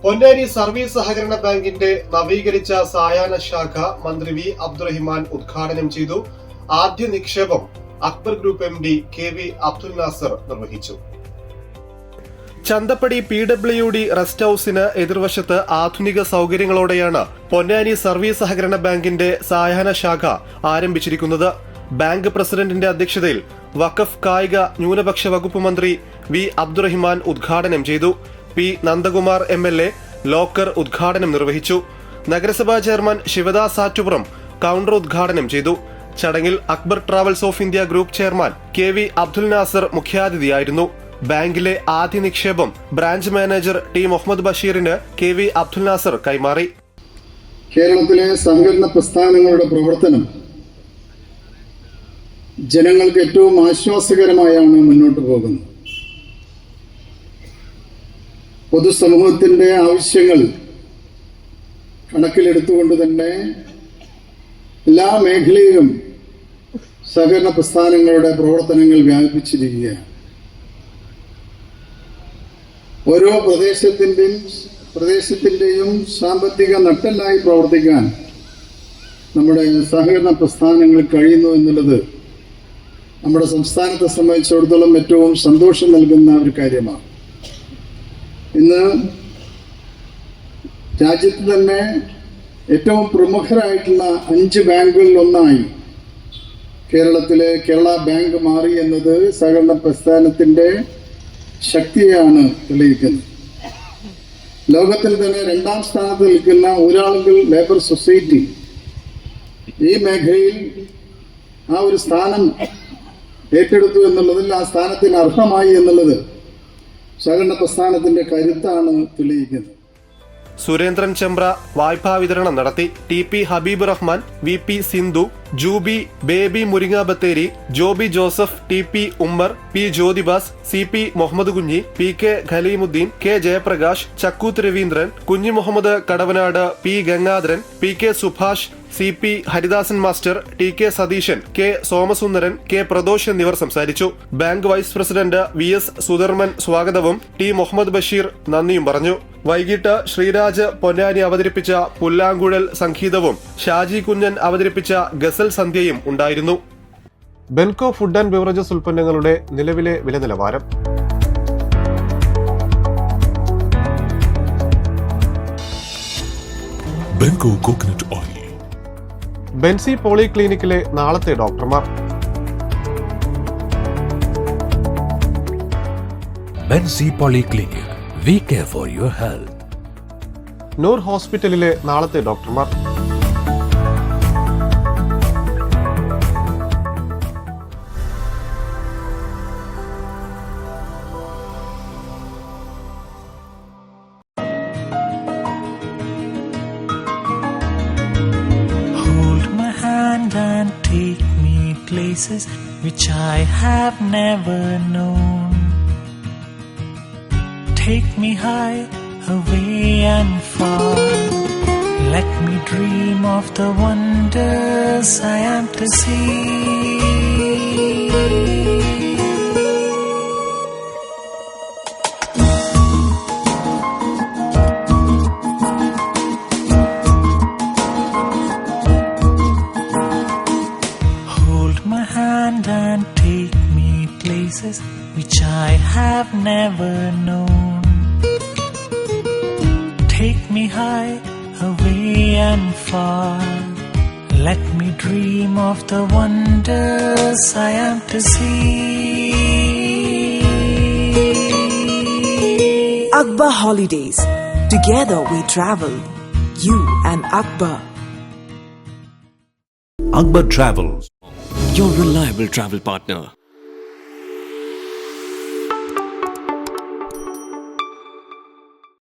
Ponnani service സഹകരണ ബാങ്കിന്റെ നവീകരിച്ച സായാഹ്ന ശാഖ മന്ത്രി വി അബ്ദുറഹിമാൻ ഉദ്ഘാടനം ചെയ്തു. ആദ്യ നിക്ഷേപം Akbar group MD KV Abdul Nasar നിർവഹിച്ചു. ചന്തപ്പടി PWD റെസ്റ്റ് ഹൌസിന് എതിർവശത്ത് ആധുനിക സൗകര്യങ്ങളോടെയാണ് പൊന്നാനി സർവീസ് സഹകരണ ബാങ്കിന്റെ സായാഹ്ന ശാഖ ആരംഭിച്ചിരിക്കുന്നത്. ബാങ്ക് പ്രസിഡന്റിന്റെ അധ്യക്ഷതയിൽ വഖഫ് കായിക ന്യൂനപക്ഷ വകുപ്പ് മന്ത്രി വി അബ്ദുറഹിമാൻ ഉദ്ഘാടനം ചെയ്തു. P നന്ദകുമാർ MLA ലോക്കർ ഉദ്ഘാടനം നിർവഹിച്ചു. നഗരസഭാ ചെയർമാൻ ശിവദാസ് ആറ്റുപുറം കൌണ്ടർ ഉദ്ഘാടനം ചെയ്തു. ചടങ്ങിൽ Akbar travels of India group chairman KV Abdul Nasar മുഖ്യാതിഥിയായിരുന്നു. ബാങ്കിലെ ആദ്യ നിക്ഷേപം ബ്രാഞ്ച് മാനേജർ T മുഹമ്മദ് ബഷീറിന് KV അബ്ദുൽ നാസർ കൈമാറി. കേരളത്തിലെ സഹകരണ പ്രസ്ഥാനങ്ങളുടെ പ്രവർത്തനം ജനങ്ങൾക്ക് ഏറ്റവും ആശ്വാസകരമായാണ് മുന്നോട്ട് പോകുന്നത്. പൊതുസമൂഹത്തിന്റെ ആവശ്യങ്ങൾ കണക്കിലെടുത്തുകൊണ്ട് തന്നെ എല്ലാ മേഖലയിലും സഹകരണ പ്രസ്ഥാനങ്ങളുടെ പ്രവർത്തനങ്ങൾ വ്യാപിപ്പിച്ചിരിക്കുകയാണ്. ഓരോ പ്രദേശത്തിന്റെയും സാമ്പത്തിക നട്ടെല്ലായി പ്രവർത്തിക്കാൻ നമ്മുടെ സഹകരണ പ്രസ്ഥാനങ്ങൾ കഴിയുന്നു എന്നുള്ളത് നമ്മുടെ സംസ്ഥാനത്തെ സംബന്ധിച്ചിടത്തോളം ഏറ്റവും സന്തോഷം നൽകുന്ന ഒരു കാര്യമാണ്. ഇന്ന് രാജ്യത്ത് തന്നെ ഏറ്റവും പ്രമുഖരായിട്ടുള്ള 5 ബാങ്കുകളിൽ ഒന്നായി കേരളത്തിലെ കേരള ബാങ്ക് മാറി എന്നത് സഹകരണ പ്രസ്ഥാനത്തിന്റെ ശക്തിയാണ് തെളിയിക്കുന്നത്. ലോകത്തിൽ തന്നെ 2ാം സ്ഥാനത്ത് നിൽക്കുന്ന ഊരാളുങ്കൽ ലേബർ സൊസൈറ്റി ഈ മേഖലയിൽ ആ ഒരു സ്ഥാനം ഏറ്റെടുത്തു എന്നുള്ളതിൽ ആ സ്ഥാനത്തിന് അർഹമായി എന്നുള്ളത് സഹകരണ പ്രസ്ഥാനത്തിന്റെ കരുത്താണ് തെളിയിക്കുന്നത്. സുരേന്ദ്രൻ ചെമ്പ്ര വായ്പാ വിതരണം നടത്തി. TP Habeeb Rahman, VP Sindhu, Jubi, Baby Muringa Bathery, Joby Joseph, TP Ummer, P Jyothibas, CP Muhammad Kunhi, PK Khaleemuddin, K Jayaprakash, Chakkooth Raveendran, Kunhi Muhammad Kadavanad, P Gangadharan, PK Subhash, CP Haridasan master, TK Satheeshan, K Somasundaran, K Pradosh എന്നിവർ സംസാരിച്ചു. Bank vice president VS Sudharman സ്വാഗതവും T മുഹമ്മദ് ബഷീർ നന്ദിയും പറഞ്ഞു. വൈകിട്ട് ശ്രീരാജ് പൊന്നാനി അവതരിപ്പിച്ച പുല്ലാങ്കുഴൽ സംഗീതവും ഷാജി കുഞ്ഞൻ അവതരിപ്പിച്ച ഗസൽ സന്ധ്യയും ഉണ്ടായിരുന്നു. ബെൻകോ ഫുഡ് ആൻഡ് ബിവറേജസ് ഉൽപ്പന്നങ്ങളുടെ നിലവിലെ വില നിലവാരം. Benco coconut oil. Benzy poly ക്ലിനിക്കിലെ നാളത്തെ ഡോക്ടർമാർ. Benzy poly clinic. We care for your health. Noor ഹോസ്പിറ്റലിലെ നാളത്തെ ഡോക്ടർമാർ. Hold my hand and take me places which I have never known. Take me high, away and far. Let me dream of the wonders I am to see. Hold my hand and take me places which I have never known. Take me high, away and far. Let me dream of the wonders I am to see. Akbar Holidays. Together we travel. You and Akbar. Akbar Travels. Your reliable travel partner.